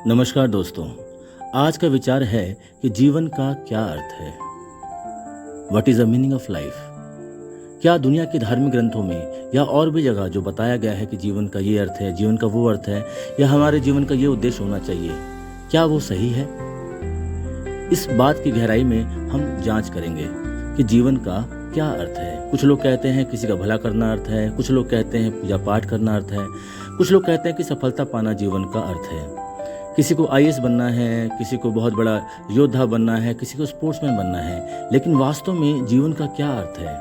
नमस्कार दोस्तों। आज का विचार है कि जीवन का क्या अर्थ है। What is the meaning of life. क्या दुनिया के धार्मिक ग्रंथों में या और भी जगह जो बताया गया है कि जीवन का ये अर्थ है, जीवन का वो अर्थ है, या हमारे जीवन का ये उद्देश्य होना चाहिए, क्या वो सही है? इस बात की गहराई में हम जांच करेंगे कि जीवन का क्या अर्थ है। कुछ लोग कहते हैं किसी का भला करना अर्थ है, कुछ लोग कहते हैं पूजा पाठ करना अर्थ है, कुछ लोग कहते हैं कि सफलता पाना जीवन का अर्थ है। किसी को आईएएस बनना है, किसी को बहुत बड़ा योद्धा बनना है, किसी को स्पोर्ट्समैन बनना है, लेकिन वास्तव में जीवन का क्या अर्थ है?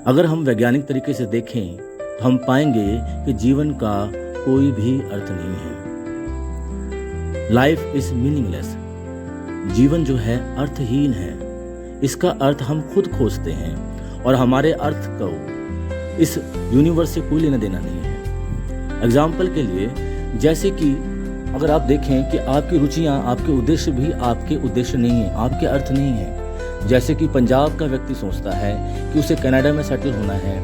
अगर हम वैज्ञानिक तरीके से देखें तो हम पाएंगे कि जीवन का कोई भी अर्थ नहीं है। Life is meaningless. जीवन जो है अर्थहीन है। इसका अर्थ हम खुद खोजते हैं और हमारे अर्थ को इस यूनिवर्स से कोई लेना देना नहीं है। एग्जाम्पल के लिए, जैसे कि अगर आप देखें कि आपकी रुचियां, आपके उद्देश्य भी आपके उद्देश्य नहीं है, आपके अर्थ नहीं है। जैसे कि पंजाब का व्यक्ति सोचता है कि उसे कनाडा में सेटल होना है,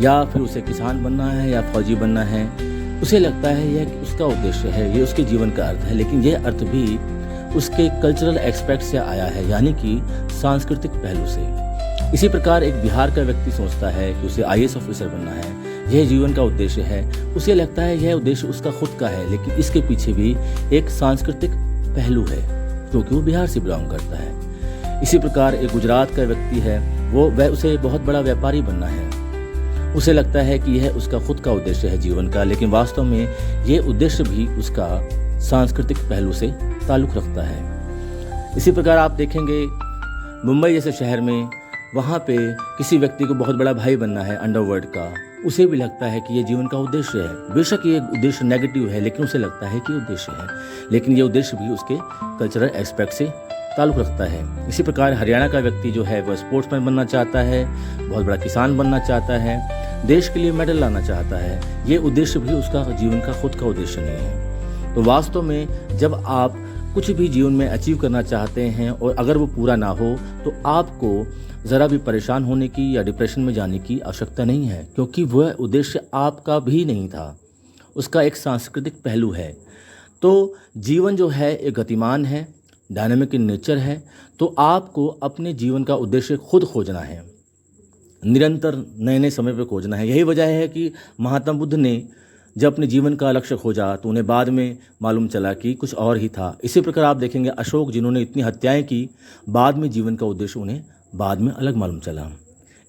या फिर उसे किसान बनना है या फौजी बनना है। उसे लगता है यह उसका उद्देश्य है, ये उसके जीवन का अर्थ है, लेकिन यह अर्थ भी उसके कल्चरल एस्पेक्ट से आया है, यानी कि सांस्कृतिक पहलू से। इसी प्रकार एक बिहार का व्यक्ति सोचता है कि उसे आईएएस ऑफिसर बनना है, यह जीवन का उद्देश्य है। उसे लगता है यह उद्देश्य उसका खुद का है, लेकिन इसके पीछे भी एक सांस्कृतिक पहलू है, क्योंकि वो बिहार से बिलोंग करता है। इसी प्रकार एक गुजरात का व्यक्ति है, वह उसे बहुत बड़ा व्यापारी बनना है। उसे लगता है कि यह उसका खुद का उद्देश्य है जीवन का, लेकिन वास्तव में यह उद्देश्य भी उसका सांस्कृतिक पहलू से ताल्लुक़ रखता है। इसी प्रकार आप देखेंगे मुंबई जैसे शहर में, वहाँ पे किसी व्यक्ति को बहुत बड़ा भाई बनना है अंडरवर्ल्ड का। उसे भी लगता है कि ये जीवन का उद्देश्य है। बेशक ये उद्देश्य नेगेटिव है, लेकिन उसे लगता है कि उद्देश्य है, लेकिन ये उद्देश्य भी उसके कल्चरल एस्पेक्ट से ताल्लुक़ रखता है। इसी प्रकार हरियाणा का व्यक्ति जो है वह स्पोर्ट्समैन बनना चाहता है, बहुत बड़ा किसान बनना चाहता है, देश के लिए मेडल लाना चाहता है। ये उद्देश्य भी उसका जीवन का खुद का उद्देश्य नहीं है। तो वास्तव में जब आप कुछ भी जीवन में अचीव करना चाहते हैं और अगर वो पूरा ना हो, तो आपको ज़रा भी परेशान होने की या डिप्रेशन में जाने की आवश्यकता नहीं है, क्योंकि वह उद्देश्य आपका भी नहीं था, उसका एक सांस्कृतिक पहलू है। तो जीवन जो है एक गतिमान है, डायनामिक इन नेचर है। तो आपको अपने जीवन का उद्देश्य खुद खोजना है, निरंतर नए नए समय पर खोजना है। यही वजह है कि महात्मा बुद्ध ने जब अपने जीवन का लक्ष्य खोजा तो उन्हें बाद में मालूम चला कि कुछ और ही था। इसी प्रकार आप देखेंगे अशोक, जिन्होंने इतनी हत्याएं की, बाद में जीवन का उद्देश्य उन्हें बाद में अलग मालूम चला।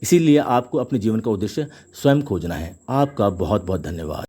इसीलिए आपको अपने जीवन का उद्देश्य स्वयं खोजना है। आपका बहुत बहुत धन्यवाद।